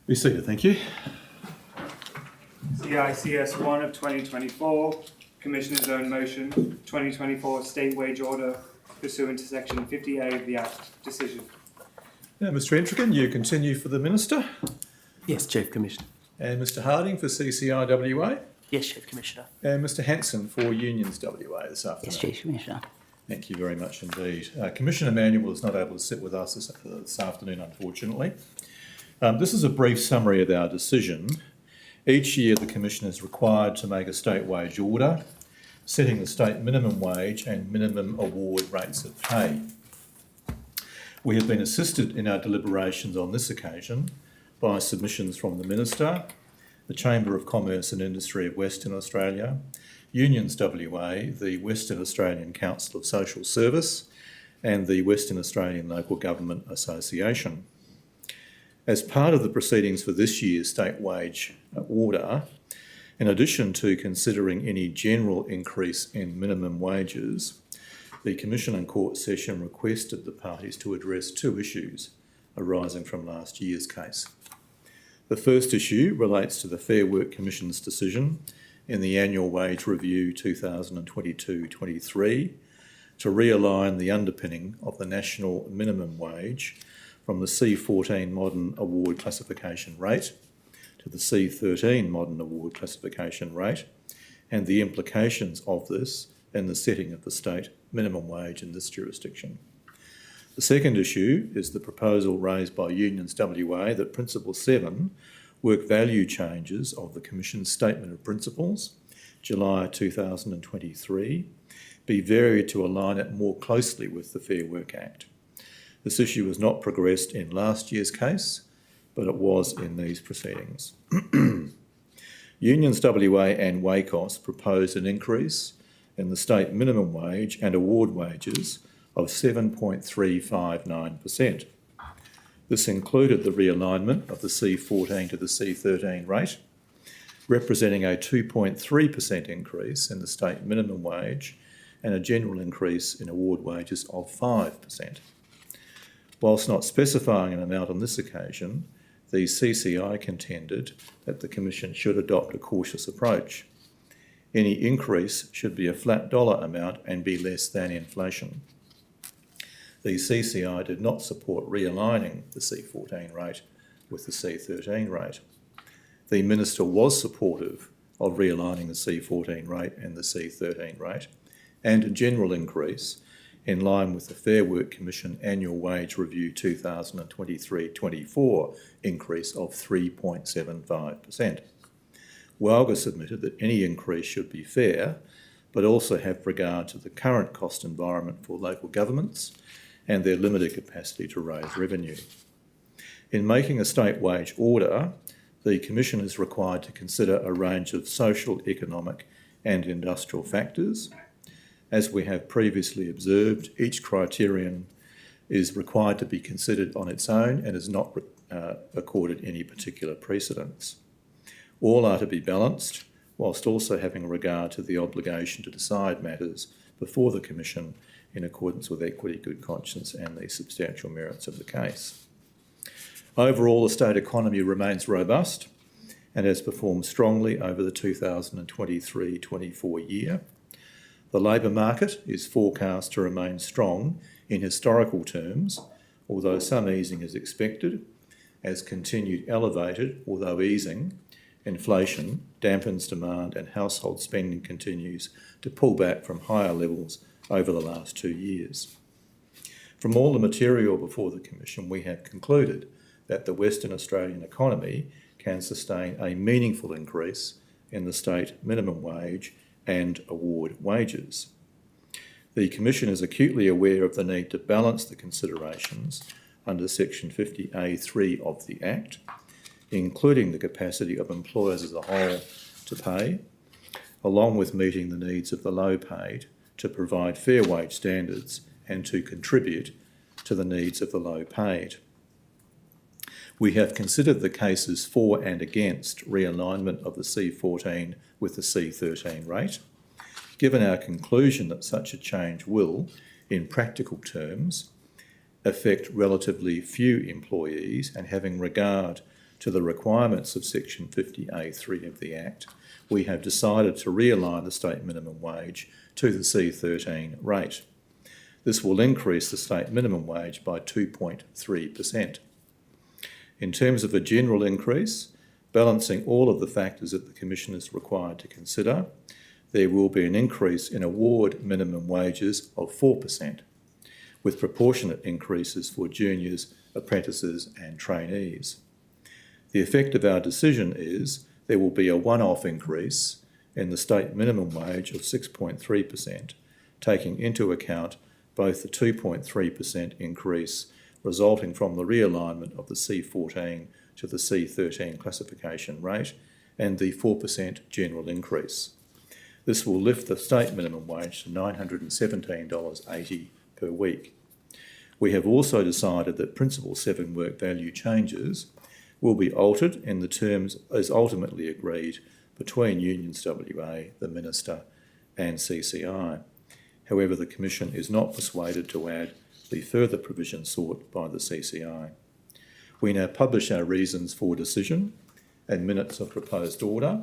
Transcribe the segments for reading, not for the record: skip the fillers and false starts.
Be seated, thank you. CICS 1 of 2024, Commissioner's own motion, 2024 State Wage Order pursuant to Section 50A of the Act. Decision. Now, Mr Entrigan, you continue for the Minister. Yes, Chief Commissioner. And Mr Harding for CCI WA. Yes, Chief Commissioner. And Mr Hanson for Unions WA this afternoon. Yes, Chief Commissioner. Thank you very much indeed. Commissioner Manuel is not able to sit with us this afternoon, unfortunately. This is a brief summary of our decision. Each year the Commission is required to make a state wage order, setting the state minimum wage and minimum award rates of pay. We have been assisted in our deliberations on this occasion by submissions from the Minister, the Chamber of Commerce and Industry of Western Australia, Unions WA, the Western Australian Council of Social Service, and the Western Australian Local Government Association. As part of the proceedings for this year's state wage order, in addition to considering any general increase in minimum wages, the Commission and Court session requested the parties to address two issues arising from last year's case. The first issue relates to the Fair Work Commission's decision in the Annual Wage Review 2022-23 to realign the underpinning of the national minimum wage from the C14 Modern Award Classification Rate to the C13 Modern Award Classification Rate, and the implications of this in the setting of the state minimum wage in this jurisdiction. The second issue is the proposal raised by Unions WA that Principle 7, work value changes of the Commission's Statement of Principles, July 2023, be varied to align it more closely with the Fair Work Act. This issue was not progressed in last year's case, but it was in these proceedings. Unions WA and WACOS proposed an increase in the state minimum wage and award wages of 7.359%. This included the realignment of the C14 to the C13 rate, representing a 2.3% increase in the state minimum wage and a general increase in award wages of 5%. Whilst not specifying an amount on this occasion, the CCI contended that the Commission should adopt a cautious approach. Any increase should be a flat dollar amount and be less than inflation. The CCI did not support realigning the C14 rate with the C13 rate. The Minister was supportive of realigning the C14 rate and the C13 rate, and a general increase in line with the Fair Work Commission Annual Wage Review 2023-24 increase of 3.75%. WALGA submitted that any increase should be fair, but also have regard to the current cost environment for local governments and their limited capacity to raise revenue. In making a state wage order, the Commission is required to consider a range of social, economic and industrial factors. As we have previously observed, each criterion is required to be considered on its own and is not accorded any particular precedence. All are to be balanced, whilst also having regard to the obligation to decide matters before the Commission in accordance with equity, good conscience and the substantial merits of the case. Overall, the state economy remains robust and has performed strongly over the 2023-24 year. The labour market is forecast to remain strong in historical terms, although some easing is expected, as continued elevated, although easing, inflation dampens demand and household spending continues to pull back from higher levels over the last 2 years. From all the material before the Commission, we have concluded that the Western Australian economy can sustain a meaningful increase in the state minimum wage and award wages. The Commission is acutely aware of the need to balance the considerations under Section 50A(3) of the Act, including the capacity of employers as a whole to pay, along with meeting the needs of the low paid to provide fair wage standards and to contribute to the needs of the low paid. We have considered the cases for and against realignment of the C14 with the C13 rate. Given our conclusion that such a change will, in practical terms, affect relatively few employees and having regard to the requirements of section 50A(3) of the Act, we have decided to realign the state minimum wage to the C13 rate. This will increase the state minimum wage by 2.3%. In terms of a general increase, balancing all of the factors that the Commission is required to consider, there will be an increase in award minimum wages of 4%, with proportionate increases for juniors, apprentices and trainees. The effect of our decision is there will be a one-off increase in the state minimum wage of 6.3%, taking into account both the 2.3% increase resulting from the realignment of the C14 to the C13 classification rate and the 4% general increase. This will lift the state minimum wage to $917.80 per week. We have also decided that Principle 7 work value changes will be altered in the terms as ultimately agreed between Unions WA, the Minister and CCI. However, the Commission is not persuaded to add the further provision sought by the CCI. We now publish our reasons for decision and minutes of proposed order.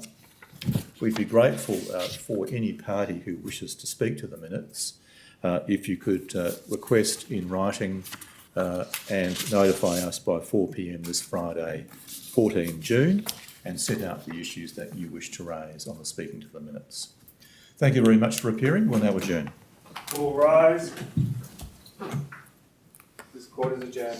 We'd be grateful for any party who wishes to speak to the minutes if you could request in writing and notify us by 4 p.m. this Friday, 14 June, and set out the issues that you wish to raise on the speaking to the minutes. Thank you very much for appearing. We'll now adjourn. All rise. This court is adjourned.